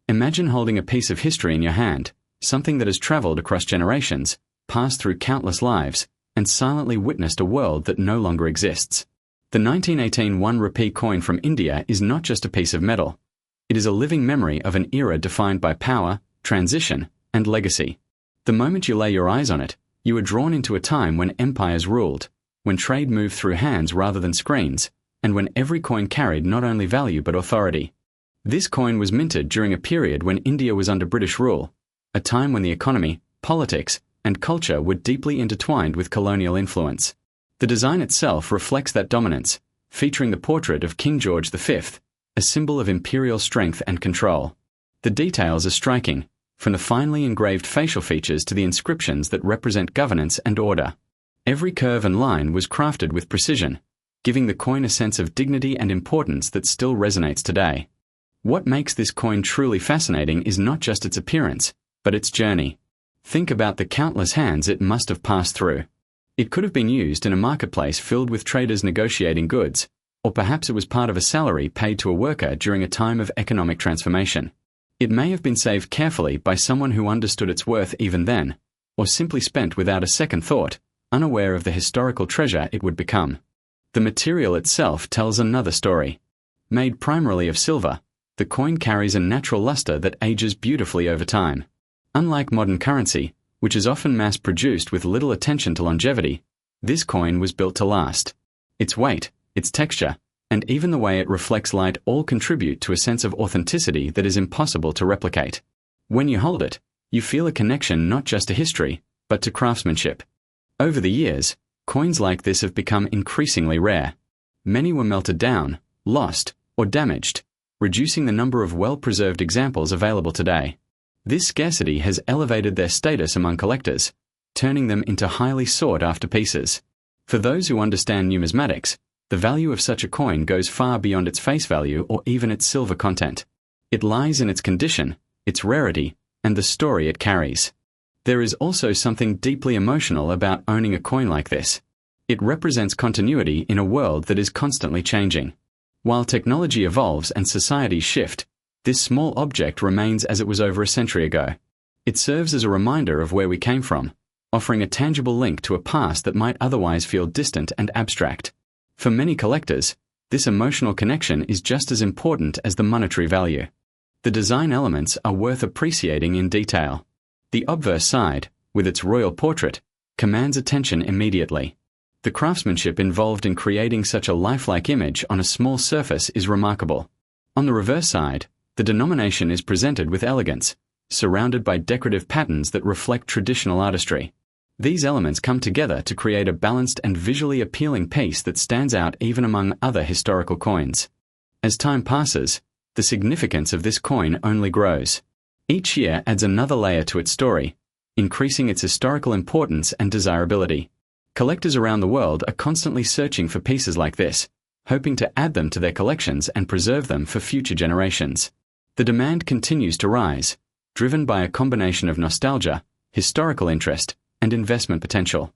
Imagine holding a piece of history in your hand, something that has traveled across generations, passed through countless lives, and silently witnessed a world that no longer exists. The 1918 1 rupee coin from India is not just a piece of metal. It is a living memory of an era defined by power, transition, and legacy. The moment you lay your eyes on it, you are drawn into a time when empires ruled, when trade moved through hands rather than screens, and when every coin carried not only value but authority. This coin was minted during a period when India was under British rule, a time when the economy, politics, and culture were deeply intertwined with colonial influence. The design itself reflects that dominance, featuring the portrait of King George V, a symbol of imperial strength and control. The details are striking, from the finely engraved facial features to the inscriptions that represent governance and order. Every curve and line was crafted with precision, giving the coin a sense of dignity and importance that still resonates today. What makes this coin truly fascinating is not just its appearance, but its journey. Think about the countless hands it must have passed through. It could have been used in a marketplace filled with traders negotiating goods, or perhaps it was part of a salary paid to a worker during a time of economic transformation. It may have been saved carefully by someone who understood its worth even then, or simply spent without a second thought, unaware of the historical treasure it would become. The material itself tells another story. Made primarily of silver, the coin carries a natural luster that ages beautifully over time. Unlike modern currency, which is often mass-produced with little attention to longevity, this coin was built to last. Its weight, its texture, and even the way it reflects light all contribute to a sense of authenticity that is impossible to replicate. When you hold it, you feel a connection not just to history, but to craftsmanship. Over the years, coins like this have become increasingly rare. Many were melted down, lost, or damaged, reducing the number of well-preserved examples available today. This scarcity has elevated their status among collectors, turning them into highly sought-after pieces. For those who understand numismatics, the value of such a coin goes far beyond its face value or even its silver content. It lies in its condition, its rarity, and the story it carries. There is also something deeply emotional about owning a coin like this. It represents continuity in a world that is constantly changing. While technology evolves and societies shift, this small object remains as it was over a century ago. It serves as a reminder of where we came from, offering a tangible link to a past that might otherwise feel distant and abstract. For many collectors, this emotional connection is just as important as the monetary value. The design elements are worth appreciating in detail. The obverse side, with its royal portrait, commands attention immediately. The craftsmanship involved in creating such a lifelike image on a small surface is remarkable. On the reverse side, the denomination is presented with elegance, surrounded by decorative patterns that reflect traditional artistry. These elements come together to create a balanced and visually appealing piece that stands out even among other historical coins. As time passes, the significance of this coin only grows. Each year adds another layer to its story, increasing its historical importance and desirability. Collectors around the world are constantly searching for pieces like this, hoping to add them to their collections and preserve them for future generations. The demand continues to rise, driven by a combination of nostalgia, historical interest, and investment potential.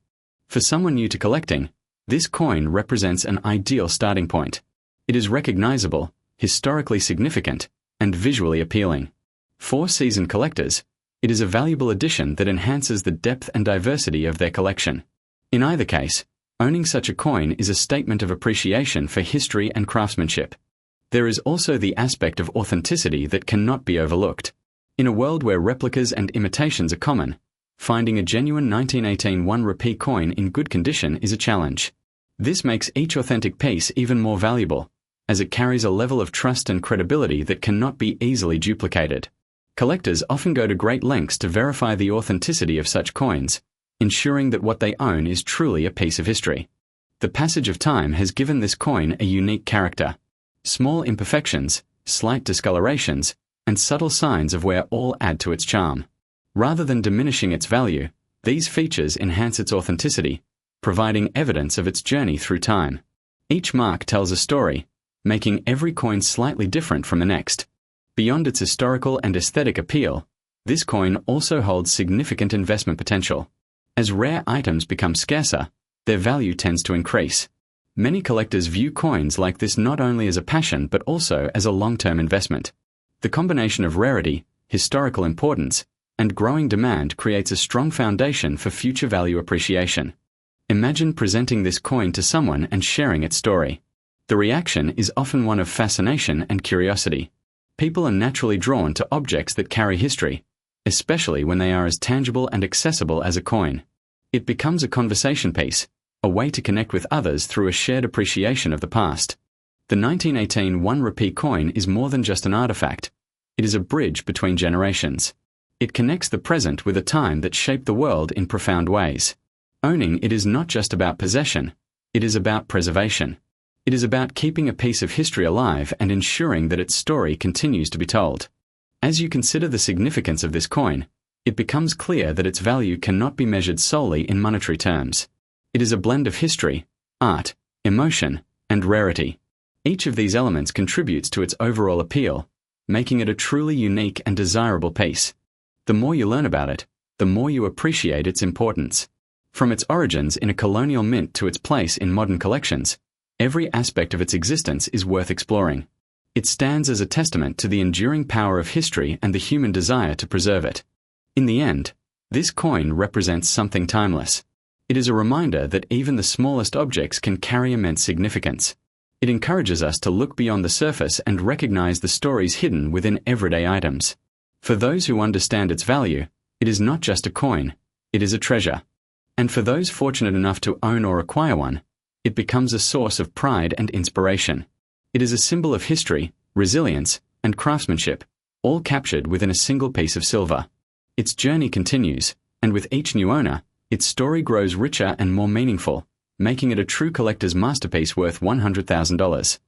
For someone new to collecting, this coin represents an ideal starting point. It is recognizable, historically significant, and visually appealing. For seasoned collectors, it is a valuable addition that enhances the depth and diversity of their collection. In either case, owning such a coin is a statement of appreciation for history and craftsmanship. There is also the aspect of authenticity that cannot be overlooked. In a world where replicas and imitations are common, finding a genuine 1918 1 rupee coin in good condition is a challenge. This makes each authentic piece even more valuable, as it carries a level of trust and credibility that cannot be easily duplicated. Collectors often go to great lengths to verify the authenticity of such coins, ensuring that what they own is truly a piece of history. The passage of time has given this coin a unique character. Small imperfections, slight discolorations, and subtle signs of wear all add to its charm. Rather than diminishing its value, these features enhance its authenticity, providing evidence of its journey through time. Each mark tells a story, making every coin slightly different from the next. Beyond its historical and aesthetic appeal, this coin also holds significant investment potential. As rare items become scarcer, their value tends to increase. Many collectors view coins like this not only as a passion but also as a long-term investment. The combination of rarity, historical importance, and growing demand creates a strong foundation for future value appreciation. Imagine presenting this coin to someone and sharing its story. The reaction is often one of fascination and curiosity. People are naturally drawn to objects that carry history, especially when they are as tangible and accessible as a coin. It becomes a conversation piece, a way to connect with others through a shared appreciation of the past. The 1918 1 rupee coin is more than just an artifact. It is a bridge between generations. It connects the present with a time that shaped the world in profound ways. Owning it is not just about possession, it is about preservation. It is about keeping a piece of history alive and ensuring that its story continues to be told. As you consider the significance of this coin, it becomes clear that its value cannot be measured solely in monetary terms. It is a blend of history, art, emotion, and rarity. Each of these elements contributes to its overall appeal, making it a truly unique and desirable piece. The more you learn about it, the more you appreciate its importance. From its origins in a colonial mint to its place in modern collections, every aspect of its existence is worth exploring. It stands as a testament to the enduring power of history and the human desire to preserve it. In the end, this coin represents something timeless. It is a reminder that even the smallest objects can carry immense significance. It encourages us to look beyond the surface and recognize the stories hidden within everyday items. For those who understand its value, it is not just a coin, it is a treasure. And for those fortunate enough to own or acquire one, it becomes a source of pride and inspiration. It is a symbol of history, resilience, and craftsmanship, all captured within a single piece of silver. Its journey continues, and with each new owner, its story grows richer and more meaningful, making it a true collector's masterpiece worth $100,000.